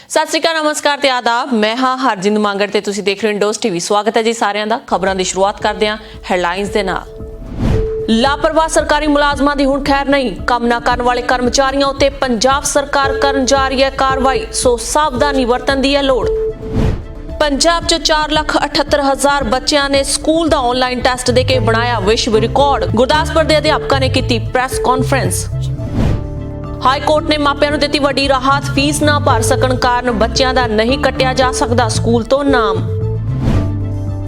ਸਤਿ ਸ਼੍ਰੀ ਅਕਾਲ, ਨਮਸਕਾਰ ਤੇ ਆਦਾਬ। ਮੈਂ ਹਾਂ ਹਰਜਿੰਦ ਮੰਗੜ ਤੇ ਤੁਸੀਂ ਦੇਖ ਰਹੇ ਹੋ ਇੰਡੋਸ ਟੀਵੀ। ਸਵਾਗਤ ਹੈ ਜੀ ਸਾਰਿਆਂ ਦਾ। ਖਬਰਾਂ ਦੀ ਸ਼ੁਰੂਆਤ ਕਰਦੇ ਹਾਂ ਹੈਡਲਾਈਨਸ ਦੇ ਨਾਲ। ਲਾਪਰਵਾਹ ਸਰਕਾਰੀ ਮੁਲਾਜ਼ਮਾਂ ਦੀ ਹੁਣ ਖੈਰ ਨਹੀਂ। ਕੰਮ ਨਾ ਕਰਨ ਵਾਲੇ ਕਰਮਚਾਰੀਆਂ ਉੱਤੇ ਪੰਜਾਬ ਸਰਕਾਰ ਕਰਨ ਜਾ ਰਹੀ ਹੈ ਕਾਰਵਾਈ, ਸੋ ਸਾਵਧਾਨੀ ਵਰਤਣ ਦੀ ਹੈ ਲੋੜ। ਪੰਜਾਬ 'ਚ 4,78,000 ਬੱਚਿਆਂ ਨੇ ਸਕੂਲ ਦਾ ਆਨਲਾਈਨ ਟੈਸਟ ਦੇ ਕੇ ਬਣਾਇਆ ਵਿਸ਼ਵ ਰਿਕਾਰਡ। ਗੁਰਦਾਸਪੁਰ ਦੇ ਅਧਿਆਪਕਾਂ ਨੇ ਕੀਤੀ ਪ੍ਰੈਸ ਕਾਨਫਰੰਸ। ਹਾਈ ਕੋਰਟ ਨੇ ਮਾਪਿਆਂ ਨੂੰ ਦਿੱਤੀ ਵੱਡੀ ਰਾਹਤ। ਫੀਸ ਨਾ ਭਰ ਸਕਣ ਕਾਰਨ ਬੱਚਿਆਂ ਦਾ ਨਹੀਂ ਕੱਟਿਆ ਜਾ ਸਕਦਾ ਸਕੂਲ ਤੋਂ ਨਾਮ।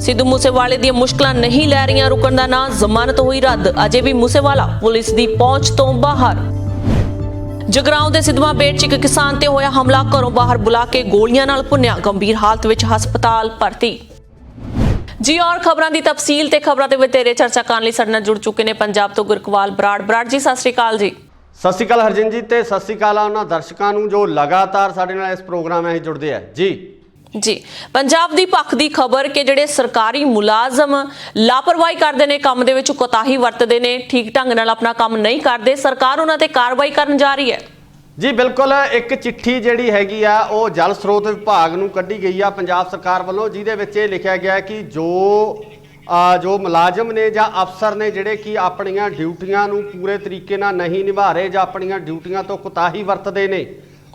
ਸਿੱਧੂ ਮੂਸੇਵਾਲੇ ਦੀਆਂ ਮੁਸ਼ਕਲਾਂ ਨਹੀਂ ਲੈ ਰਹੀਆਂ ਰੁਕਣ ਦਾ ਨਾਂ, ਜ਼ਮਾਨਤ ਹੋਈ ਰੱਦ। ਅਜੇ ਵੀ ਮੂਸੇਵਾਲਾ ਪੁਲਿਸ ਦੀ ਪਹੁੰਚ ਤੋਂ ਬਾਹਰ। ਜਗਰਾਉਂ ਦੇ ਸਿੱਧਵਾਂ ਬੇਟ 'ਚ ਇੱਕ ਕਿਸਾਨ ਤੇ ਹੋਇਆ ਹਮਲਾ, ਘਰੋਂ ਬਾਹਰ ਬੁਲਾ ਕੇ ਗੋਲੀਆਂ ਨਾਲ ਭੁੰਨਿਆ, ਗੰਭੀਰ ਹਾਲਤ ਵਿੱਚ ਹਸਪਤਾਲ ਭਰਤੀ। ਜੀ ਔਰ ਖਬਰਾਂ ਦੀ ਤਫਸੀਲ ਤੇ ਖਬਰਾਂ ਦੇ ਵਧੇਰੇ ਚਰਚਾ ਕਰਨ ਲਈ ਸਾਡੇ ਨਾਲ ਜੁੜ ਚੁੱਕੇ ਨੇ ਪੰਜਾਬ ਤੋਂ ਗੁਰਕਵਾਲ ਬਰਾੜ ਜੀ। ਸਤਿ ਸ਼੍ਰੀ ਅਕਾਲ ਜੀ। ਸਤਿ ਸ਼੍ਰੀ ਅਕਾਲ ਹਰਜਿੰਦ ਜੀ, ਤੇ ਸਤਿ ਸ਼੍ਰੀ ਅਕਾਲ ਆ ਉਹਨਾਂ ਦਰਸ਼ਕਾਂ ਨੂੰ ਜੋ ਲਗਾਤਾਰ ਸਾਡੇ ਨਾਲ ਇਸ ਪ੍ਰੋਗਰਾਮ ਵਿੱਚ ਜੁੜਦੇ ਆ ਜੀ। ਪੰਜਾਬ ਦੀ ਪੱਖ ਦੀ ਖਬਰ ਕਿ ਜਿਹੜੇ ਸਰਕਾਰੀ ਮੁਲਾਜ਼ਮ ਲਾਪਰਵਾਹੀ ਕਰਦੇ ਨੇ, ਕੰਮ ਦੇ ਵਿੱਚ ਕੋਤਾਹੀ ਵਰਤਦੇ ਨੇ, ਠੀਕ ਢੰਗ ਨਾਲ ਆਪਣਾ ਕੰਮ ਨਹੀਂ ਕਰਦੇ, ਸਰਕਾਰ ਉਹਨਾਂ ਤੇ ਕਾਰਵਾਈ ਕਰਨ ਜਾ ਰਹੀ ਹੈ ਜੀ। ਬਿਲਕੁਲ, ਇੱਕ ਚਿੱਠੀ ਜਿਹੜੀ ਹੈਗੀ ਆ ਉਹ ਜਲ ਸਰੋਤ ਵਿਭਾਗ ਨੂੰ ਕੱਢੀ ਗਈ ਆ ਪੰਜਾਬ ਸਰਕਾਰ ਵੱਲੋਂ, ਜਿਹਦੇ ਵਿੱਚ ਇਹ ਲਿਖਿਆ ਗਿਆ ਕਿ ਜੋ ਮੁਲਾਜ਼ਮ ਨੇ ਜਾਂ ਅਫਸਰ ਨੇ ਜਿਹੜੇ ਕਿ ਆਪਣੀਆਂ ਡਿਊਟੀਆਂ ਨੂੰ ਪੂਰੇ ਤਰੀਕੇ ਨਾਲ ਨਹੀਂ ਨਿਭਾ ਰਹੇ ਜਾਂ ਆਪਣੀਆਂ ਡਿਊਟੀਆਂ ਤੋਂ ਕੋਤਾਹੀ ਵਰਤਦੇ ਨੇ,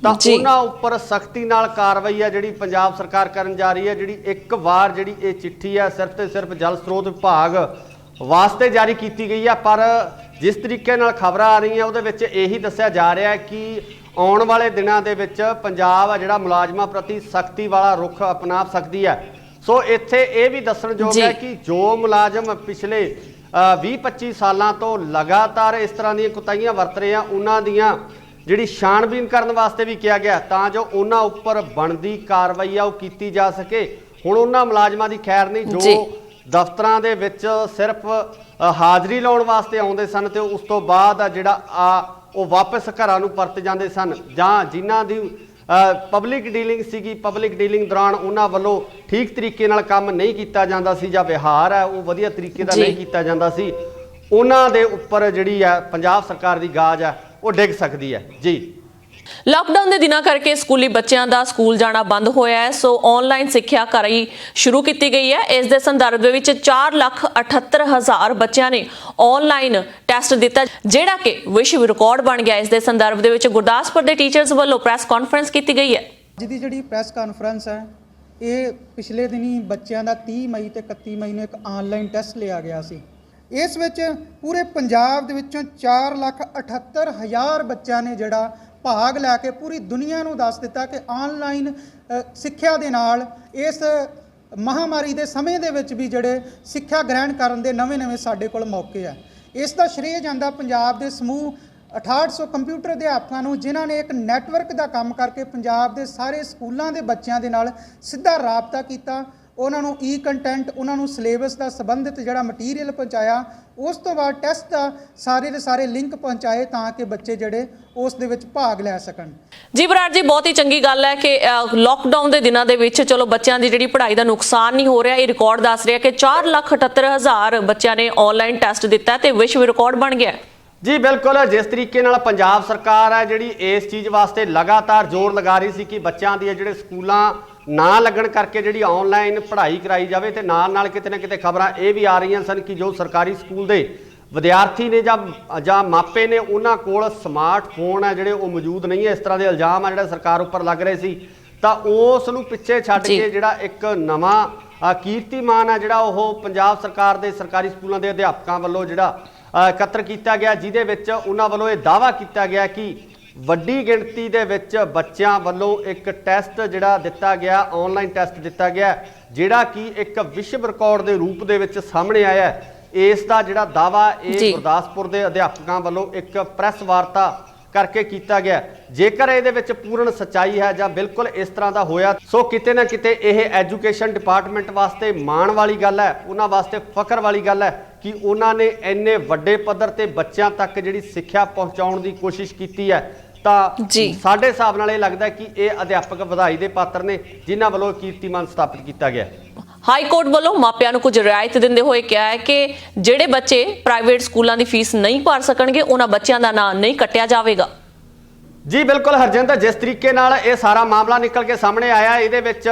ਤਾਂ ਉਹਨਾਂ ਉੱਪਰ ਸਖਤੀ ਨਾਲ ਕਾਰਵਾਈ ਆ ਜਿਹੜੀ ਪੰਜਾਬ ਸਰਕਾਰ ਕਰਨ ਜਾ ਰਹੀ ਹੈ। ਜਿਹੜੀ ਇੱਕ ਵਾਰ ਜਿਹੜੀ ਇਹ ਚਿੱਠੀ ਆ ਸਿਰਫ ਤੇ ਸਿਰਫ ਜਲ ਸਰੋਤ ਵਿਭਾਗ ਵਾਸਤੇ ਜਾਰੀ ਕੀਤੀ ਗਈ ਆ, ਪਰ ਜਿਸ ਤਰੀਕੇ ਨਾਲ ਖਬਰਾਂ ਆ ਰਹੀਆਂ ਉਹਦੇ ਵਿੱਚ ਇਹੀ ਦੱਸਿਆ ਜਾ ਰਿਹਾ ਹੈ ਕਿ ਆਉਣ ਵਾਲੇ ਦਿਨਾਂ ਦੇ ਵਿੱਚ ਪੰਜਾਬ ਆ ਜਿਹੜਾ ਮੁਲਾਜ਼ਮਾਂ ਪ੍ਰਤੀ ਸਖਤੀ ਵਾਲਾ ਰੁਖ ਅਪਣਾ ਸਕਦੀ ਹੈ। ਸੋ ਇੱਥੇ ਇਹ ਵੀ ਦੱਸਣਯੋਗ ਹੈ ਕਿ ਜੋ ਮੁਲਾਜ਼ਮ ਪਿਛਲੇ 20-25 ਸਾਲਾਂ ਤੋਂ ਲਗਾਤਾਰ ਇਸ ਤਰ੍ਹਾਂ ਦੀਆਂ ਕੁਤਾਹੀਆਂ ਵਰਤ ਰਹੇ ਆ, ਉਹਨਾਂ ਦੀਆਂ ਜਿਹੜੀ ਛਾਣਬੀਨ ਕਰਨ ਵਾਸਤੇ ਵੀ ਕਿਹਾ ਗਿਆ ਤਾਂ ਜੋ ਉਹਨਾਂ ਉੱਪਰ ਬਣਦੀ ਕਾਰਵਾਈ ਆ ਉਹ ਕੀਤੀ ਜਾ ਸਕੇ। ਹੁਣ ਉਹਨਾਂ ਮੁਲਾਜ਼ਮਾਂ ਦੀ ਖੈਰ ਨਹੀਂ ਜੋ ਦਫ਼ਤਰਾਂ ਦੇ ਵਿੱਚ ਸਿਰਫ ਹਾਜ਼ਰੀ ਲਾਉਣ ਵਾਸਤੇ ਆਉਂਦੇ ਸਨ ਤੇ ਉਸ ਤੋਂ ਬਾਅਦ ਜਿਹੜਾ ਉਹ ਵਾਪਸ ਘਰਾਂ ਨੂੰ ਪਰਤ ਜਾਂਦੇ ਸਨ, ਜਾਂ ਜਿਨ੍ਹਾਂ ਦੀ ਪਬਲਿਕ ਡੀਲਿੰਗ ਸੀਗੀ, ਪਬਲਿਕ ਡੀਲਿੰਗ ਦੌਰਾਨ ਉਹਨਾਂ ਵੱਲੋਂ ਠੀਕ ਤਰੀਕੇ ਨਾਲ ਕੰਮ ਨਹੀਂ ਕੀਤਾ ਜਾਂਦਾ ਸੀ ਜਾਂ ਵਿਹਾਰ ਹੈ ਉਹ ਵਧੀਆ ਤਰੀਕੇ ਦਾ ਨਹੀਂ ਕੀਤਾ ਜਾਂਦਾ ਸੀ, ਉਹਨਾਂ ਦੇ ਉੱਪਰ ਜਿਹੜੀ ਹੈ ਪੰਜਾਬ ਸਰਕਾਰ ਦੀ ਗਾਜ ਹੈ ਉਹ ਡਿੱਗ ਸਕਦੀ ਹੈ ਜੀ। ਲਾਕਡਾਊਨ ਦੇ ਦਿਨਾਂ ਕਰਕੇ ਸਕੂਲੀ ਬੱਚਿਆਂ ਦਾ ਸਕੂਲ ਜਾਣਾ ਬੰਦ ਹੋਇਆ ਹੈ, ਸੋ ਆਨਲਾਈਨ ਸਿੱਖਿਆ ਕਰਾਈ ਸ਼ੁਰੂ ਕੀਤੀ ਗਈ ਹੈ। ਇਸ ਦੇ ਸੰਦਰਭ ਦੇ ਵਿੱਚ 4,78,000 ਬੱਚਿਆਂ ਨੇ ਆਨਲਾਈਨ ਟੈਸਟ ਦਿੱਤਾ, ਜਿਹੜਾ ਕਿ ਵਿਸ਼ਵ ਰਿਕਾਰਡ ਬਣ ਗਿਆ। ਇਸ ਦੇ ਸੰਦਰਭ ਦੇ ਵਿੱਚ ਗੁਰਦਾਸਪੁਰ ਦੇ ਟੀਚਰਸ ਵੱਲੋਂ ਪ੍ਰੈਸ ਕਾਨਫਰੰਸ ਕੀਤੀ ਗਈ ਹੈ। ਅੱਜ ਦੀ ਜਿਹੜੀ ਪ੍ਰੈਸ ਕਾਨਫਰੰਸ ਹੈ ਇਹ ਪਿਛਲੇ ਦਿਨੀ ਬੱਚਿਆਂ ਦਾ 30 ਮਈ ਤੇ 31 ਮਈ ਨੂੰ ਇੱਕ ਆਨਲਾਈਨ ਟੈਸਟ ਲਿਆ ਗਿਆ ਸੀ। ਇਸ ਵਿੱਚ ਪੂਰੇ ਪੰਜਾਬ ਦੇ ਵਿੱਚੋਂ 4,78,000 ਬੱਚਿਆਂ ਨੇ ਜਿਹੜਾ ਭਾਗ ਲੈ ਕੇ ਪੂਰੀ ਦੁਨੀਆ ਨੂੰ ਦੱਸ ਦਿੱਤਾ ਕਿ ਆਨਲਾਈਨ ਸਿੱਖਿਆ ਦੇ ਨਾਲ ਇਸ ਮਹਾਮਾਰੀ ਦੇ ਸਮੇਂ ਦੇ ਵਿੱਚ ਵੀ ਜਿਹੜੇ ਸਿੱਖਿਆ ਗ੍ਰਹਿਣ ਕਰਨ ਦੇ ਨਵੇਂ ਸਾਡੇ ਕੋਲ ਮੌਕੇ ਆ। ਇਸ ਦਾ ਸ਼੍ਰੇਅ ਜਾਂਦਾ ਪੰਜਾਬ ਦੇ ਸਮੂਹ 6800 ਕੰਪਿਊਟਰ ਅਧਿਆਪਕਾਂ ਨੂੰ, ਜਿਨ੍ਹਾਂ ਨੇ ਇੱਕ ਨੈਟਵਰਕ ਦਾ ਕੰਮ ਕਰਕੇ ਪੰਜਾਬ ਦੇ ਸਾਰੇ ਸਕੂਲਾਂ ਦੇ ਬੱਚਿਆਂ ਦੇ ਨਾਲ ਸਿੱਧਾ ਰਾਬਤਾ ਕੀਤਾ, ਉਹਨਾਂ ਨੂੰ ਕੰਟੈਂਟ, ਉਹਨਾਂ ਨੂੰ ਸਿਲੇਬਸ ਦਾ ਸੰਬੰਧਿਤ ਜਿਹੜਾ ਮਟੀਰੀਅਲ ਪਹੁੰਚਾਇਆ, ਉਸ ਤੋਂ ਬਾਅਦ ਟੈਸਟ ਦਾ ਸਾਰੇ ਦੇ ਸਾਰੇ ਲਿੰਕ ਪਹੁੰਚਾਏ ਤਾਂ ਕਿ ਬੱਚੇ ਜਿਹੜੇ ਉਸ ਦੇ ਵਿੱਚ ਭਾਗ ਲੈ ਸਕਣ। ਜੀ ਬਰਾੜ ਜੀ, ਬਹੁਤ ਹੀ ਚੰਗੀ ਗੱਲ ਹੈ ਕਿ ਲਾਕਡਾਊਨ ਦੇ ਦਿਨਾਂ ਦੇ ਵਿੱਚ ਚਲੋ ਬੱਚਿਆਂ ਦੀ ਜਿਹੜੀ ਪੜ੍ਹਾਈ ਦਾ ਨੁਕਸਾਨ ਨਹੀਂ ਹੋ ਰਿਹਾ। ਇਹ ਰਿਕਾਰਡ ਦੱਸ ਰਿਹਾ ਕਿ 4,78,000 ਬੱਚਿਆਂ ਨੇ ਆਨਲਾਈਨ ਟੈਸਟ ਦਿੱਤਾ ਤੇ ਵਿਸ਼ਵ ਰਿਕਾਰਡ ਬਣ ਗਿਆ ਜੀ। ਬਿਲਕੁਲ, ਜਿਸ ਤਰੀਕੇ ਨਾਲ ਪੰਜਾਬ ਸਰਕਾਰ ਹੈ ਜਿਹੜੀ ਇਸ ਚੀਜ਼ ਵਾਸਤੇ ਲਗਾਤਾਰ ਜ਼ੋਰ ਲਗਾ ਰਹੀ ਸੀ ਕਿ ਬੱਚਿਆਂ ਦੀ ਜਿਹੜੇ ਸਕੂਲਾਂ ਨਾ ਲੱਗਣ ਕਰਕੇ ਜਿਹੜੀ ਆਨਲਾਈਨ ਪੜ੍ਹਾਈ ਕਰਾਈ ਜਾਵੇ, ਤੇ ਨਾਲ ਕਿਤੇ ਨਾ ਕਿਤੇ ਖਬਰਾਂ ਇਹ ਵੀ ਆ ਰਹੀਆਂ ਸਨ ਕਿ ਜੋ ਸਰਕਾਰੀ ਸਕੂਲ ਦੇ ਵਿਦਿਆਰਥੀ ਨੇ ਜਾਂ ਮਾਪੇ ਨੇ ਉਹਨਾਂ ਕੋਲ ਸਮਾਰਟਫੋਨ ਹੈ ਜਿਹੜੇ ਉਹ ਮੌਜੂਦ ਨਹੀਂ ਹੈ। ਇਸ ਤਰ੍ਹਾਂ ਦੇ ਇਲਜ਼ਾਮ ਆ ਜਿਹੜੇ ਸਰਕਾਰ ਉੱਪਰ ਲੱਗ ਰਹੇ ਸੀ, ਤਾਂ ਉਸ ਨੂੰ ਪਿੱਛੇ ਛੱਡ ਕੇ ਜਿਹੜਾ ਇੱਕ ਨਵਾਂ ਕੀਰਤੀਮਾਨ ਹੈ ਜਿਹੜਾ ਉਹ ਪੰਜਾਬ ਸਰਕਾਰ ਦੇ ਸਰਕਾਰੀ ਸਕੂਲਾਂ ਦੇ ਅਧਿਆਪਕਾਂ ਵੱਲੋਂ ਜਿਹੜਾ ਇਕੱਤਰ ਕੀਤਾ ਗਿਆ, ਜਿਹਦੇ ਵਿੱਚ ਉਹਨਾਂ ਵੱਲੋਂ ਇਹ ਦਾਅਵਾ ਕੀਤਾ ਗਿਆ ਕਿ ਵੱਡੀ ਗਿਣਤੀ ਦੇ ਵਿੱਚ ਬੱਚਿਆਂ ਵੱਲੋਂ ਇੱਕ ਟੈਸਟ ਜਿਹੜਾ ਦਿੱਤਾ ਗਿਆ, ਆਨਲਾਈਨ ਟੈਸਟ ਦਿੱਤਾ ਗਿਆ, ਜਿਹੜਾ ਕਿ ਇੱਕ ਵਿਸ਼ਵ ਰਿਕਾਰਡ ਦੇ ਰੂਪ ਦੇ ਵਿੱਚ ਸਾਹਮਣੇ ਆਇਆ ਹੈ। ਇਸ ਦਾ ਜਿਹੜਾ ਦਾਅਵਾ ਇਹ ਗੁਰਦਾਸਪੁਰ ਦੇ ਅਧਿਆਪਕਾਂ ਵੱਲੋਂ ਇੱਕ ਪ੍ਰੈਸ ਵਾਰਤਾ ਕਰਕੇ ਕੀਤਾ ਗਿਆ। ਜੇਕਰ ਇਹਦੇ ਵਿੱਚ ਪੂਰਨ ਸੱਚਾਈ ਹੈ ਜਾਂ ਬਿਲਕੁਲ ਇਸ ਤਰ੍ਹਾਂ ਦਾ ਹੋਇਆ, ਸੋ ਕਿਤੇ ਨਾ ਕਿਤੇ ਇਹ ਐਜੂਕੇਸ਼ਨ ਡਿਪਾਰਟਮੈਂਟ ਵਾਸਤੇ ਮਾਣ ਵਾਲੀ ਗੱਲ ਹੈ, ਉਹਨਾਂ ਵਾਸਤੇ ਫਖਰ ਵਾਲੀ ਗੱਲ ਹੈ ਕਿ ਉਹਨਾਂ ਨੇ ਇੰਨੇ ਵੱਡੇ ਪੱਧਰ ਤੇ ਬੱਚਿਆਂ ਤੱਕ ਜਿਹੜੀ ਸਿੱਖਿਆ ਪਹੁੰਚਾਉਣ ਦੀ ਕੋਸ਼ਿਸ਼ ਕੀਤੀ ਹੈ। ਤਾਂ ਸਾਡੇ ਹਿਸਾਬ ਨਾਲ ਇਹ ਲੱਗਦਾ ਕਿ ਇਹ ਅਧਿਆਪਕ ਵਧਾਈ ਦੇ ਪਾਤਰ ਨੇ ਜਿਨ੍ਹਾਂ ਵੱਲੋਂ ਕੀਰਤੀਮਾਨ ਸਥਾਪਿਤ ਕੀਤਾ ਗਿਆ। ਹਾਈ ਕੋਰਟ ਵੱਲੋਂ ਮਾਪਿਆਂ ਨੂੰ ਕੁਝ ਰਿਆਇਤ ਦਿੰਦੇ ਹੋਏ ਕਿਹਾ ਹੈ ਕਿ ਜਿਹੜੇ ਬੱਚੇ ਪ੍ਰਾਈਵੇਟ ਸਕੂਲਾਂ ਦੀ ਫੀਸ ਨਹੀਂ ਭਰ ਸਕਣਗੇ ਉਹਨਾਂ ਬੱਚਿਆਂ ਦਾ ਨਾਂ ਨਹੀਂ ਕੱਟਿਆ ਜਾਵੇਗਾ। ਜੀ ਬਿਲਕੁਲ ਹਰਜਿੰਦ, ਜਿਸ ਤਰੀਕੇ ਨਾਲ ਇਹ ਸਾਰਾ ਮਾਮਲਾ ਨਿਕਲ ਕੇ ਸਾਹਮਣੇ ਆਇਆ, ਇਹਦੇ ਵਿੱਚ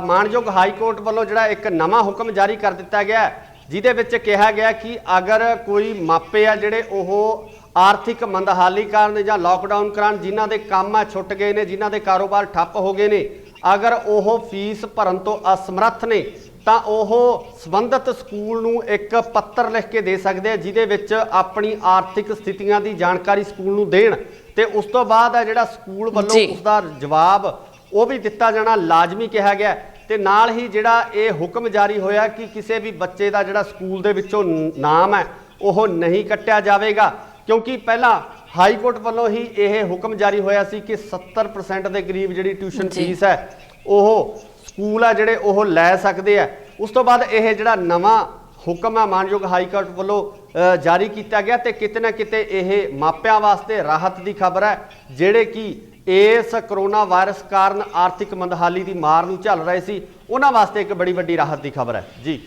ਮਾਣਯੋਗ ਹਾਈ ਕੋਰਟ ਵੱਲੋਂ ਜਿਹੜਾ ਇੱਕ ਨਵਾਂ ਹੁਕਮ ਜਾਰੀ ਕਰ ਦਿੱਤਾ ਗਿਆ, ਜਿਹਦੇ ਵਿੱਚ ਕਿਹਾ ਗਿਆ ਕਿ ਅਗਰ ਕੋਈ ਮਾਪੇ ਆ ਜਿਹੜੇ ਉਹ ਆਰਥਿਕ ਮੰਦਹਾਲੀ ਕਾਰਨ ਜਾਂ ਲਾਕਡਾਊਨ ਕਾਰਨ ਜਿਨ੍ਹਾਂ ਦੇ ਕੰਮ ਛੁੱਟ ਗਏ ਨੇ, ਜਿਨ੍ਹਾਂ ਦੇ ਕਾਰੋਬਾਰ ਠੱਪ ਹੋ ਗਏ ਨੇ, ਅਗਰ ਉਹ ਫੀਸ ਭਰਨ ਤੋਂ ਅਸਮਰੱਥ ਨੇ ਤਾਂ ਉਹ ਸੰਬੰਧਿਤ ਸਕੂਲ ਨੂੰ ਇੱਕ ਪੱਤਰ ਲਿਖ ਕੇ ਦੇ ਸਕਦੇ ਆ, ਜਿਹਦੇ ਵਿੱਚ ਆਪਣੀ ਆਰਥਿਕ ਸਥਿਤੀਆਂ ਦੀ ਜਾਣਕਾਰੀ ਸਕੂਲ ਨੂੰ ਦੇਣ ਤੇ ਉਸ ਤੋਂ ਬਾਅਦ ਆ ਜਿਹੜਾ ਸਕੂਲ ਵੱਲੋਂ ਉਸ ਦਾ ਜਵਾਬ ਉਹ ਵੀ ਦਿੱਤਾ ਜਾਣਾ ਲਾਜ਼ਮੀ ਕਿਹਾ ਗਿਆ। ਤੇ ਨਾਲ ਹੀ ਜਿਹੜਾ ਇਹ ਹੁਕਮ ਜਾਰੀ ਹੋਇਆ ਕਿ ਕਿਸੇ ਵੀ ਬੱਚੇ ਦਾ ਜਿਹੜਾ ਸਕੂਲ ਦੇ ਵਿੱਚੋਂ ਨਾਮ ਹੈ ਉਹ ਨਹੀਂ ਕੱਟਿਆ ਜਾਵੇਗਾ, ਕਿਉਂਕਿ ਪਹਿਲਾਂ ਹਾਈ ਕੋਰਟ ਵੱਲੋਂ ਹੀ ਇਹ ਹੁਕਮ ਜਾਰੀ ਹੋਇਆ ਸੀ ਕਿ 70% ਦੇ ਕਰੀਬ ਜਿਹੜੀ ਟਿਊਸ਼ਨ ਫੀਸ ਹੈ ਉਹ ਸਕੂਲ ਆ ਜਿਹੜੇ ਉਹ ਲੈ ਸਕਦੇ ਆ। ਉਸ ਤੋਂ ਬਾਅਦ ਇਹ ਜਿਹੜਾ ਨਵਾਂ ਹੁਕਮ ਹੈ ਮਾਨਯੋਗ ਹਾਈ ਕੋਰਟ ਵੱਲੋਂ ਜਾਰੀ ਕੀਤਾ ਗਿਆ ਤੇ ਕਿਤੇ ਨਾ ਕਿਤੇ ਇਹ ਮਾਪਿਆਂ ਵਾਸਤੇ ਰਾਹਤ ਦੀ ਖਬਰ ਹੈ, ਜਿਹੜੇ ਕਿ ਇਸ ਕਰੋਨਾ ਵਾਇਰਸ ਕਾਰਨ ਆਰਥਿਕ ਮੰਦਹਾਲੀ ਦੀ ਮਾਰ ਨੂੰ ਝੱਲ ਰਹੇ ਸੀ, ਉਹਨਾਂ ਵਾਸਤੇ ਇੱਕ ਬੜੀ ਵੱਡੀ ਰਾਹਤ ਦੀ ਖਬਰ ਹੈ। ਜੀ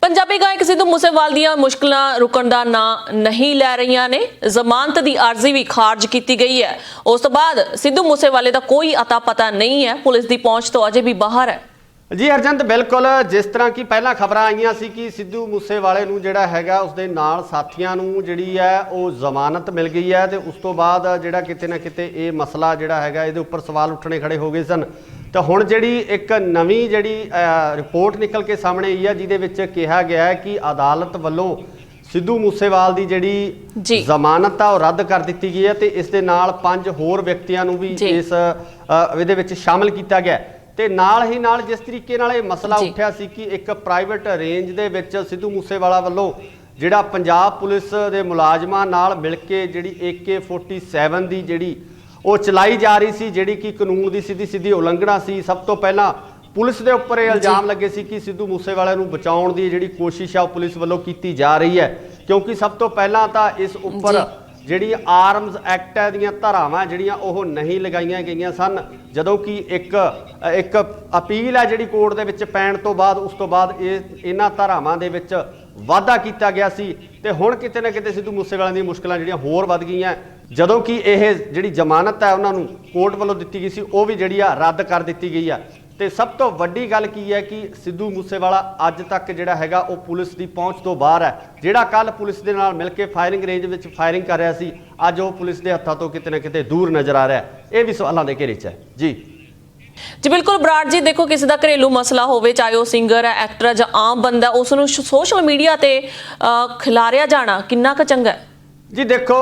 ਪੰਜਾਬੀ ਗਾਇਕ ਸਿੱਧੂ ਮੂਸੇਵਾਲ ਦੀਆਂ ਮੁਸ਼ਕਲਾਂ ਰੁਕਣ ਦਾ ਨਾਂ ਨਹੀਂ ਲੈ ਰਹੀਆਂ ਨੇ। ਜ਼ਮਾਨਤ ਦੀ ਅਰਜ਼ੀ ਵੀ ਖਾਰਜ ਕੀਤੀ ਗਈ ਹੈ। ਉਸ ਤੋਂ ਬਾਅਦ ਸਿੱਧੂ ਮੂਸੇਵਾਲੇ ਦਾ ਕੋਈ ਅਤਾ ਪਤਾ ਨਹੀਂ ਹੈ, ਪੁਲਿਸ ਦੀ ਪਹੁੰਚ ਤੋਂ ਅਜੇ ਵੀ ਬਾਹਰ ਹੈ। ਜੀ ਹਰਜੰਤ, ਬਿਲਕੁਲ ਜਿਸ ਤਰ੍ਹਾਂ ਕਿ ਪਹਿਲਾਂ ਖਬਰਾਂ ਆਈਆਂ ਸੀ ਕਿ ਸਿੱਧੂ ਮੂਸੇਵਾਲੇ ਨੂੰ ਜਿਹੜਾ ਹੈਗਾ ਉਸਦੇ ਨਾਲ ਸਾਥੀਆਂ ਨੂੰ ਜਿਹੜੀ ਹੈ ਉਹ ਜ਼ਮਾਨਤ ਮਿਲ ਗਈ ਹੈ ਤੇ ਉਸ ਤੋਂ ਬਾਅਦ ਜਿਹੜਾ ਕਿਤੇ ਨਾ ਕਿਤੇ ਇਹ ਮਸਲਾ ਜਿਹੜਾ ਹੈਗਾ ਇਹਦੇ ਉੱਪਰ ਸਵਾਲ ਉੱਠਣੇ ਖੜੇ ਹੋ ਗਏ ਸਨ। ਤਾਂ ਹੁਣ ਜਿਹੜੀ ਇੱਕ ਨਵੀਂ ਜਿਹੜੀ ਰਿਪੋਰਟ ਨਿਕਲ ਕੇ ਸਾਹਮਣੇ ਆਈ ਹੈ, ਜਿਹਦੇ ਵਿੱਚ ਕਿਹਾ ਗਿਆ ਹੈ ਕਿ ਅਦਾਲਤ ਵੱਲੋਂ ਸਿੱਧੂ ਮੂਸੇਵਾਲ ਦੀ ਜਿਹੜੀ ਜ਼ਮਾਨਤ ਆ ਉਹ ਰੱਦ ਕਰ ਦਿੱਤੀ ਗਈ ਹੈ ਤੇ ਇਸ ਦੇ ਨਾਲ 5 ਹੋਰ ਵਿਅਕਤੀਆਂ ਨੂੰ ਵੀ ਇਸ ਇਹਦੇ ਵਿੱਚ ਸ਼ਾਮਲ ਕੀਤਾ ਗਿਆ। ਤੇ ਨਾਲ ਹੀ ਨਾਲ ਜਿਸ ਤਰੀਕੇ ਨਾਲ ਇਹ ਮਸਲਾ ਉੱਠਿਆ ਸੀ ਕਿ ਇੱਕ ਪ੍ਰਾਈਵੇਟ ਰੇਂਜ ਦੇ ਵਿੱਚ ਸਿੱਧੂ ਮੂਸੇਵਾਲਾ ਵੱਲੋਂ ਜਿਹੜਾ ਪੰਜਾਬ ਪੁਲਿਸ ਦੇ ਮੁਲਾਜ਼ਮਾਂ ਨਾਲ ਮਿਲ ਕੇ ਜਿਹੜੀ AK-47 ਦੀ ਜਿਹੜੀ ਉਹ ਚਲਾਈ ਜਾ ਰਹੀ ਸੀ, ਜਿਹੜੀ ਕਿ ਕਾਨੂੰਨ ਦੀ ਸਿੱਧੀ ਉਲੰਘਣਾ ਸੀ। ਸਭ ਤੋਂ ਪਹਿਲਾਂ ਪੁਲਿਸ ਦੇ ਉੱਪਰ ਇਹ ਇਲਜ਼ਾਮ ਲੱਗੇ ਸੀ ਕਿ ਸਿੱਧੂ ਮੂਸੇਵਾਲੇ ਨੂੰ ਬਚਾਉਣ ਦੀ ਜਿਹੜੀ ਕੋਸ਼ਿਸ਼ ਆ ਉਹ ਪੁਲਿਸ ਵੱਲੋਂ ਕੀਤੀ ਜਾ ਰਹੀ ਹੈ, ਕਿਉਂਕਿ ਸਭ ਤੋਂ ਪਹਿਲਾਂ ਤਾਂ ਇਸ ਉੱਪਰ ਜਿਹੜੀ ਆਰਮਸ ਐਕਟ ਦੀਆਂ ਧਾਰਾਵਾਂ ਜਿਹੜੀਆਂ ਉਹ ਨਹੀਂ ਲਗਾਈਆਂ ਗਈਆਂ ਸਨ, ਜਦੋਂ ਕਿ ਇੱਕ ਅਪੀਲ ਹੈ ਜਿਹੜੀ ਕੋਰਟ ਦੇ ਵਿੱਚ ਪੈਣ ਤੋਂ ਬਾਅਦ ਉਸ ਤੋਂ ਬਾਅਦ ਇਹਨਾਂ ਧਾਰਾਵਾਂ ਦੇ ਵਿੱਚ ਵਾਧਾ ਕੀਤਾ ਗਿਆ ਸੀ। ਤੇ ਹੁਣ ਕਿਤੇ ਨਾ ਕਿਤੇ ਸਿੱਧੂ ਮੂਸੇਵਾਲੇ ਦੀਆਂ ਮੁਸ਼ਕਲਾਂ ਜਿਹੜੀਆਂ ਹੋਰ ਵੱਧ ਗਈਆਂ, ਜਦੋਂ ਕਿ ਇਹ ਜਿਹੜੀ ਜ਼ਮਾਨਤ ਹੈ ਉਹਨਾਂ ਨੂੰ ਕੋਰਟ ਵੱਲੋਂ ਦਿੱਤੀ ਗਈ ਸੀ ਉਹ ਵੀ ਜਿਹੜੀ ਆ ਰੱਦ ਕਰ ਦਿੱਤੀ ਗਈ ਆ। ਤੇ ਸਭ ਤੋਂ ਵੱਡੀ ਗੱਲ ਕੀ ਹੈ ਕਿ ਸਿੱਧੂ ਮੂਸੇਵਾਲਾ ਅੱਜ ਤੱਕ ਜਿਹੜਾ ਹੈਗਾ ਉਹ ਪੁਲਿਸ ਦੀ ਪਹੁੰਚ ਤੋਂ ਬਾਹਰ ਹੈ। ਜਿਹੜਾ ਕੱਲ ਪੁਲਿਸ ਦੇ ਨਾਲ ਮਿਲ ਕੇ ਫਾਇਰਿੰਗ ਰੇਂਜ ਵਿੱਚ ਫਾਇਰਿੰਗ ਕਰ ਰਿਹਾ ਸੀ, ਅੱਜ ਉਹ ਪੁਲਿਸ ਦੇ ਹੱਥਾਂ ਤੋਂ ਕਿਤੇ ਨਾ ਕਿਤੇ ਦੂਰ ਨਜ਼ਰ ਆ ਰਿਹਾ। ਇਹ ਵੀ ਸਵਾਲਾਂ ਦੇ ਘੇਰੇ 'ਚ ਹੈ। ਜੀ ਬਿਲਕੁਲ ਬਰਾੜ ਜੀ, ਦੇਖੋ ਕਿਸੇ ਦਾ ਘਰੇਲੂ ਮਸਲਾ ਹੋਵੇ, ਚਾਹੇ ਉਹ ਸਿੰਗਰ ਹੈ, ਐਕਟਰ ਹੈ ਜਾਂ ਆਮ ਬੰਦਾ, ਉਸ ਨੂੰ ਸੋਸ਼ਲ ਮੀਡੀਆ ਤੇ ਖਿਲਾਰਿਆ ਜਾਣਾ ਕਿੰਨਾ ਕੁ ਚੰਗਾ ਹੈ? ਜੀ ਦੇਖੋ,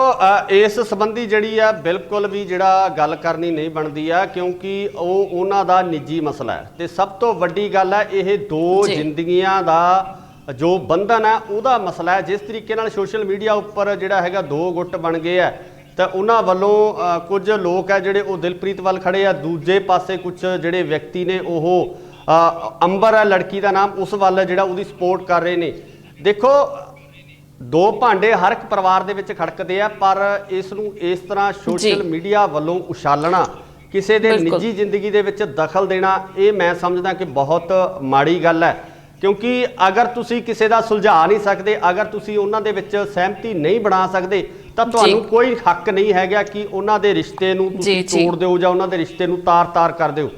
ਇਸ ਸੰਬੰਧੀ ਜਿਹੜੀ ਆ ਬਿਲਕੁਲ ਵੀ ਜਿਹੜਾ ਗੱਲ ਕਰਨੀ ਨਹੀਂ ਬਣਦੀ ਆ, ਕਿਉਂਕਿ ਉਹ ਉਹਨਾਂ ਦਾ ਨਿੱਜੀ ਮਸਲਾ ਹੈ। ਤੇ ਸਭ ਤੋਂ ਵੱਡੀ ਗੱਲ ਹੈ ਇਹ ਦੋ ਜ਼ਿੰਦਗੀਆਂ ਦਾ ਜੋ ਬੰਧਨ ਹੈ ਉਹਦਾ ਮਸਲਾ ਹੈ। ਜਿਸ ਤਰੀਕੇ ਨਾਲ ਸੋਸ਼ਲ ਮੀਡੀਆ ਉੱਪਰ ਜਿਹੜਾ ਹੈਗਾ ਦੋ ਗੁੱਟ ਬਣ ਗਏ ਆ, ਤਾਂ ਉਹਨਾਂ ਵੱਲੋਂ ਕੁਝ ਲੋਕ ਹੈ ਜਿਹੜੇ ਉਹ ਦਿਲਪ੍ਰੀਤ ਵੱਲ ਖੜੇ ਆ, ਦੂਜੇ ਪਾਸੇ ਕੁਝ ਜਿਹੜੇ ਵਿਅਕਤੀ ਨੇ ਉਹ ਅੰਬਰ ਹੈ ਲੜਕੀ ਦਾ ਨਾਮ, ਉਸ ਵੱਲ ਜਿਹੜਾ ਉਹਦੀ ਸਪੋਰਟ ਕਰ ਰਹੇ ਨੇ। ਦੇਖੋ, ਦੋ ਭਾਂਡੇ ਹਰ ਇੱਕ ਪਰਿਵਾਰ ਦੇ ਵਿੱਚ ਖੜਕਦੇ ਆ, ਪਰ ਇਸ ਨੂੰ ਇਸ ਤਰ੍ਹਾਂ ਸੋਸ਼ਲ ਮੀਡੀਆ ਵੱਲੋਂ ਉਛਾਲਣਾ, ਕਿਸੇ ਦੇ ਨਿੱਜੀ ਜ਼ਿੰਦਗੀ ਦੇ ਵਿੱਚ ਦਖਲ ਦੇਣਾ, ਇਹ ਮੈਂ ਸਮਝਦਾ ਕਿ ਬਹੁਤ ਮਾੜੀ ਗੱਲ ਹੈ। ਕਿਉਂਕਿ ਅਗਰ ਤੁਸੀਂ ਕਿਸੇ ਦਾ ਸੁਲਝਾ ਨਹੀਂ ਸਕਦੇ, ਅਗਰ ਤੁਸੀਂ ਉਹਨਾਂ ਦੇ ਵਿੱਚ ਸਹਿਮਤੀ ਨਹੀਂ ਬਣਾ ਸਕਦੇ, ਤਾਂ ਤੁਹਾਨੂੰ ਕੋਈ ਹੱਕ ਨਹੀਂ ਹੈਗਾ ਕਿ ਉਹਨਾਂ ਦੇ ਰਿਸ਼ਤੇ ਨੂੰ ਤੁਸੀਂ ਤੋੜ ਦਿਓ ਜਾਂ ਉਹਨਾਂ ਦੇ ਰਿਸ਼ਤੇ ਨੂੰ ਤਾਰ-ਤਾਰ ਕਰ ਦਿਓ।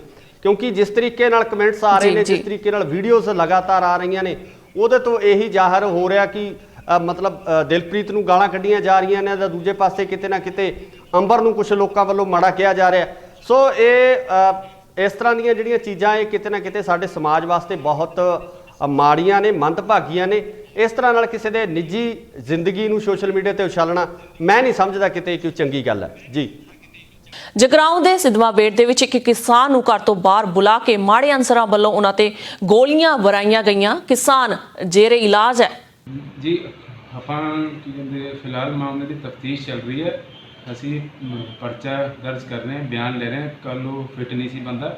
ਕਿਉਂਕਿ ਜਿਸ ਤਰੀਕੇ ਨਾਲ ਕਮੈਂਟਸ ਆ ਰਹੇ ਨੇ, ਜਿਸ ਤਰੀਕੇ ਨਾਲ ਵੀਡੀਓਜ਼ ਲਗਾਤਾਰ ਆ ਰਹੀਆਂ ਨੇ, ਉਹਦੇ ਤੋਂ ਇਹੀ ਜ਼ਾਹਰ ਹੋ ਰਿਹਾ ਕਿ ਮਤਲਬ ਦਿਲਪ੍ਰੀਤ ਨੂੰ ਗਾਲਾਂ ਕੱਢੀਆਂ ਜਾ ਰਹੀਆਂ ਨੇ, ਤਾਂ ਦੂਜੇ ਪਾਸੇ ਕਿਤੇ ਨਾ ਕਿਤੇ ਅੰਬਰ ਨੂੰ ਕੁਝ ਲੋਕਾਂ ਵੱਲੋਂ ਮਾੜਾ ਕਿਹਾ ਜਾ ਰਿਹਾ। ਸੋ ਇਹ ਇਸ ਤਰ੍ਹਾਂ ਦੀਆਂ ਜਿਹੜੀਆਂ ਚੀਜ਼ਾਂ ਇਹ ਕਿਤੇ ਨਾ ਕਿਤੇ ਸਾਡੇ ਸਮਾਜ ਵਾਸਤੇ ਬਹੁਤ ਮਾੜੀਆਂ ਨੇ, ਮੰਦਭਾਗੀਆਂ ਨੇ। ਇਸ ਤਰ੍ਹਾਂ ਨਾਲ ਕਿਸੇ ਦੇ ਨਿੱਜੀ ਜ਼ਿੰਦਗੀ ਨੂੰ ਸੋਸ਼ਲ ਮੀਡੀਆ ਤੇ ਉਛਾਲਣਾ ਮੈਂ ਨਹੀਂ ਸਮਝਦਾ ਕਿਤੇ ਕੋਈ ਚੰਗੀ ਗੱਲ ਹੈ। ਜੀ ਜਗਰਾਉਂ ਦੇ ਸਿਧਵਾ ਬੇਟ ਦੇ ਵਿੱਚ ਇੱਕ ਕਿਸਾਨ ਨੂੰ ਘਰ ਤੋਂ ਬਾਹਰ ਬੁਲਾ ਕੇ ਮਾੜੇ ਅਨਸਰਾਂ ਵੱਲੋਂ ਉਹਨਾਂ ਤੇ ਗੋਲੀਆਂ ਵਰਾਈਆਂ ਗਈਆਂ। ਕਿਸਾਨ ਜੇਰੇ ਇਲਾਜ ਹੈ। ਜੀ ਆਪਾਂ ਕੀ ਕਹਿੰਦੇ ਫਿਲਹਾਲ ਮਾਮਲੇ ਦੀ ਤਫਤੀਸ਼ ਚੱਲ ਰਹੀ ਹੈ। ਅਸੀਂ ਪਰਚਾ ਦਰਜ ਕਰ ਰਹੇ ਹਾਂ, ਬਿਆਨ ਲੈ ਰਹੇ ਹਾਂ। ਕੱਲ੍ਹ ਉਹ ਫਿੱਟ ਨਹੀਂ ਸੀ ਬੰਦਾ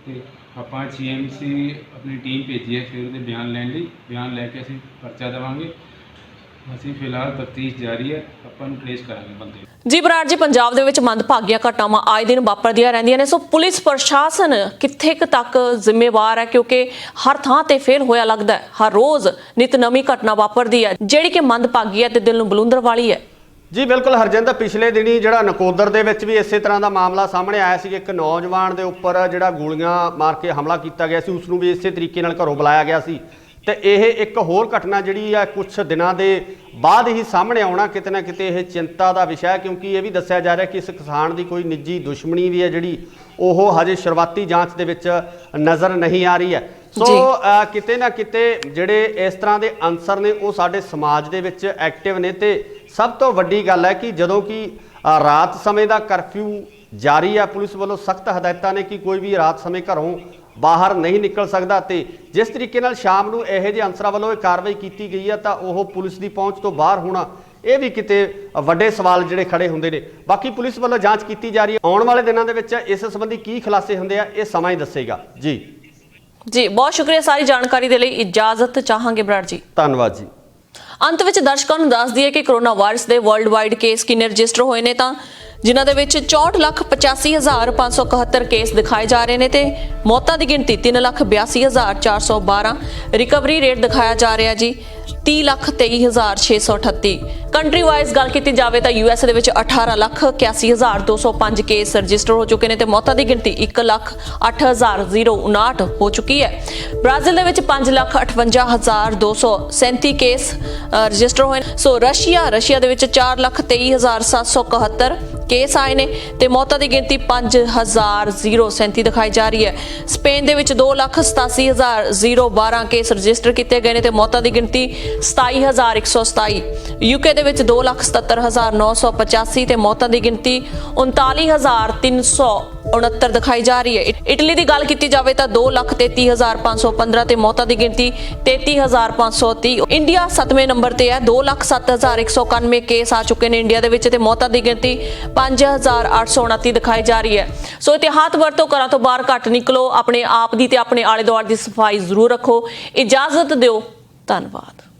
ਤੇ ਆਪਾਂ CMC ਆਪਣੀ ਟੀਮ ਭੇਜੀ ਹੈ ਫਿਰ ਉਹਦੇ ਬਿਆਨ ਲੈਣ ਲਈ। ਬਿਆਨ ਲੈ ਕੇ ਅਸੀਂ ਪਰਚਾ ਦੇਵਾਂਗੇ। ਅਸੀਂ ਫਿਲਹਾਲ ਤਫਤੀਸ਼ ਜਾਰੀ ਹੈ, ਆਪਾਂ ਨੂੰ ਟ੍ਰੇਸ ਕਰਾਂਗੇ ਬੰਦੇ। ਜੀ ਬਰਾੜ ਜੀ, ਪੰਜਾਬ ਦੇ ਵਿੱਚ ਮੰਦਭਾਗੀਆਂ ਘਟਨਾਵਾਂ ਆਏ ਦਿਨ ਵਾਪਰਦੀਆਂ ਰਹਿੰਦੀਆਂ ਨੇ। ਸੋ ਪੁਲਿਸ ਪ੍ਰਸ਼ਾਸਨ ਕਿੱਥੇ ਕੁ ਤੱਕ ਜ਼ਿੰਮੇਵਾਰ ਹੈ? ਕਿਉਂਕਿ ਹਰ ਥਾਂ ਤੇ ਫੇਲ ਹੋਇਆ ਲੱਗਦਾ ਹੈ। ਹਰ ਰੋਜ਼ ਨਿਤ ਨਵੀਂ ਘਟਨਾ ਵਾਪਰਦੀ ਹੈ ਜਿਹੜੀ ਕਿ ਮੰਦਭਾਗੀ ਹੈ ਤੇ ਦਿਲ ਨੂੰ ਬਲੁੰਦਰ ਵਾਲੀ ਹੈ। ਜੀ ਬਿਲਕੁਲ ਹਰਜਿੰਦਰ, ਪਿਛਲੇ ਦਿਨੀ ਜਿਹੜਾ ਨਕੋਦਰ ਦੇ ਵਿੱਚ ਵੀ ਇਸੇ ਤਰ੍ਹਾਂ ਦਾ ਮਾਮਲਾ ਸਾਹਮਣੇ ਆਇਆ ਸੀ। ਇੱਕ ਨੌਜਵਾਨ ਦੇ ਉੱਪਰ ਜਿਹੜਾ ਗੋਲੀਆਂ ਮਾਰ ਕੇ ਹਮਲਾ ਕੀਤਾ ਗਿਆ ਸੀ, ਉਸ ਨੂੰ ਵੀ ਇਸੇ ਤਰੀਕੇ ਨਾਲ ਘਰੋਂ ਬੁਲਾਇਆ ਗਿਆ ਸੀ। ਤੇ ਇਹ ਇੱਕ ਹੋਰ ਘਟਨਾ ਜਿਹੜੀ ਆ ਕੁਝ ਦਿਨਾਂ ਦੇ ਬਾਅਦ ਹੀ ਸਾਹਮਣੇ ਆਉਣਾ ਕਿਤੇ ਨਾ ਕਿਤੇ ਇਹ ਚਿੰਤਾ ਦਾ ਵਿਸ਼ਾ ਹੈ, ਕਿਉਂਕਿ ਇਹ ਵੀ ਦੱਸਿਆ ਜਾ ਰਿਹਾ ਕਿ ਇਸ ਕਿਸਾਨ ਦੀ ਕੋਈ ਨਿੱਜੀ ਦੁਸ਼ਮਣੀ ਵੀ ਹੈ ਜਿਹੜੀ ਉਹ ਹਜੇ ਸ਼ੁਰੂਆਤੀ ਜਾਂਚ ਦੇ ਵਿੱਚ ਨਜ਼ਰ ਨਹੀਂ ਆ ਰਹੀ ਹੈ। ਸੋ ਕਿਤੇ ਨਾ ਕਿਤੇ ਜਿਹੜੇ ਇਸ ਤਰ੍ਹਾਂ ਦੇ ਅਨਸਰ ਨੇ ਉਹ ਸਾਡੇ ਸਮਾਜ ਦੇ ਵਿੱਚ ਐਕਟਿਵ ਨੇ। ਤੇ ਸਭ ਤੋਂ ਵੱਡੀ ਗੱਲ ਹੈ ਕਿ ਜਦੋਂ ਕਿ ਰਾਤ ਸਮੇਂ ਦਾ ਕਰਫਿਊ ਜਾਰੀ ਹੈ, ਪੁਲਿਸ ਵੱਲੋਂ ਸਖਤ ਹਦਾਇਤਾਂ ਨੇ ਕਿ ਕੋਈ ਵੀ ਰਾਤ ਸਮੇਂ ਘਰੋਂ ਬਾਹਰ ਨਹੀਂ ਨਿਕਲ ਸਕਦਾ। ਤੇ ਜਿਸ ਤਰੀਕੇ ਨਾਲ ਸ਼ਾਮ ਨੂੰ ਇਹੋ ਜਿਹੇ ਅਨਸਰਾਂ ਵੱਲੋਂ ਇਹ ਕਾਰਵਾਈ ਕੀਤੀ ਗਈ ਹੈ ਤਾਂ ਉਹ ਪੁਲਿਸ ਦੀ ਪਹੁੰਚ ਤੋਂ ਬਾਹਰ ਹੋਣਾ ਇਹ ਵੀ ਕਿਤੇ ਵੱਡੇ ਸਵਾਲ ਜਿਹੜੇ ਖੜੇ ਹੁੰਦੇ ਨੇ। ਬਾਕੀ ਪੁਲਿਸ ਵੱਲੋਂ ਜਾਂਚ ਕੀਤੀ ਜਾ ਰਹੀ ਹੈ। ਆਉਣ ਵਾਲੇ ਦਿਨਾਂ ਦੇ ਵਿੱਚ ਇਸ ਸੰਬੰਧੀ ਕੀ ਖੁਲਾਸੇ ਹੁੰਦੇ ਆ ਇਹ ਸਮਾਂ ਹੀ ਦੱਸੇਗਾ। ਜੀ ਬਹੁਤ ਸ਼ੁਕਰੀਆ ਸਾਰੀ ਜਾਣਕਾਰੀ ਦੇ ਲਈ। ਇਜਾਜ਼ਤ ਚਾਹਾਂਗੇ ਬਰਾੜ ਜੀ। ਧੰਨਵਾਦ ਜੀ। ਅੰਤ ਵਿੱਚ ਦਰਸ਼ਕਾਂ ਨੂੰ ਦੱਸ ਦਈਏ ਕਿ ਕਰੋਨਾ ਵਾਇਰਸ ਦੇ ਵਰਲਡ ਵਾਈਡ ਕੇਸ ਕਿੰਨੇ ਰਜਿਸਟਰ ਹੋਏ ਨੇ ਤਾਂ ਜਿਨ੍ਹਾਂ ਦੇ ਵਿੱਚ 64,85,571 ਕੇਸ ਦਿਖਾਏ ਜਾ ਰਹੇ ਨੇ ਤੇ ਮੌਤਾਂ ਦੀ ਗਿਣਤੀ 3,82,412। ਰਿਕਵਰੀ ਰੇਟ ਦਿਖਾਇਆ ਜਾ ਰਿਹਾ ਜੀ 30,23,638। ਕੰਟਰੀ ਵਾਈਜ਼ ਗੱਲ ਕੀਤੀ ਜਾਵੇ ਤਾਂ ਯੂਐਸ ਦੇ ਵਿੱਚ 18,81,205 ਕੇਸ ਰਜਿਸਟਰ ਹੋ ਚੁੱਕੇ ਨੇ ਤੇ ਮੌਤਾਂ ਦੀ ਗਿਣਤੀ 1,08,059 ਹੋ ਚੁੱਕੀ ਹੈ। ਬ੍ਰਾਜ਼ੀਲ ਦੇ ਵਿੱਚ 5,58,237 ਕੇਸ ਰਜਿਸਟਰ ਹੋਏ ਨੇ। ਸੋ ਰਸ਼ੀਆ ਦੇ ਵਿੱਚ 4,23,771 ਕੇਸ ਆਏ ਨੇ ਤੇ ਮੌਤਾਂ ਦੀ ਗਿਣਤੀ 5,037 ਦਿਖਾਈ ਜਾ ਰਹੀ ਹੈ। ਸਪੇਨ ਦੇ ਵਿੱਚ 2,87,012 ਕੇਸ ਰਜਿਸਟਰ ਕੀਤੇ ਗਏ ਨੇ ਤੇ ਮੌਤਾਂ ਦੀ ਗਿਣਤੀ 27,127। ਯੂਕੇ ਦੇ ਵਿੱਚ 2,77,985 ਤੇ ਮੌਤਾਂ ਦੀ ਗਿਣਤੀ 39,369 ਦਿਖਾਈ ਜਾ ਰਹੀ ਹੈ। ਇਟਲੀ ਦੀ ਗੱਲ ਕੀਤੀ ਜਾਵੇ ਤਾਂ 2,33,515 ਤੇ ਮੌਤਾਂ ਦੀ ਗਿਣਤੀ 33,530। ਇੰਡੀਆ 7ਵੇਂ ਨੰਬਰ ਤੇ ਹੈ। 2,07,191 ਕੇਸ ਆ ਚੁੱਕੇ ਨੇ ਇੰਡੀਆ ਦੇ ਵਿੱਚ ਤੇ ਮੌਤਾਂ ਦੀ ਗਿਣਤੀ 5,829 ਦਿਖਾਈ ਜਾ ਰਹੀ ਹੈ। ਸੋ ਇਤਿਹਾਤ ਵਰਤੋਂ ਘਰਾਂ ਤੋਂ ਬਾਹਰ ਘੱਟ ਨਿਕਲੋ, ਆਪਣੇ ਆਪ ਦੀ ਤੇ ਆਪਣੇ ਆਲੇ ਦੁਆਲੇ ਦੀ ਸਫਾਈ ਜ਼ਰੂਰ ਰੱਖੋ। ਇਜਾਜ਼ਤ ਦਿਓ। ਧੰਨਵਾਦ।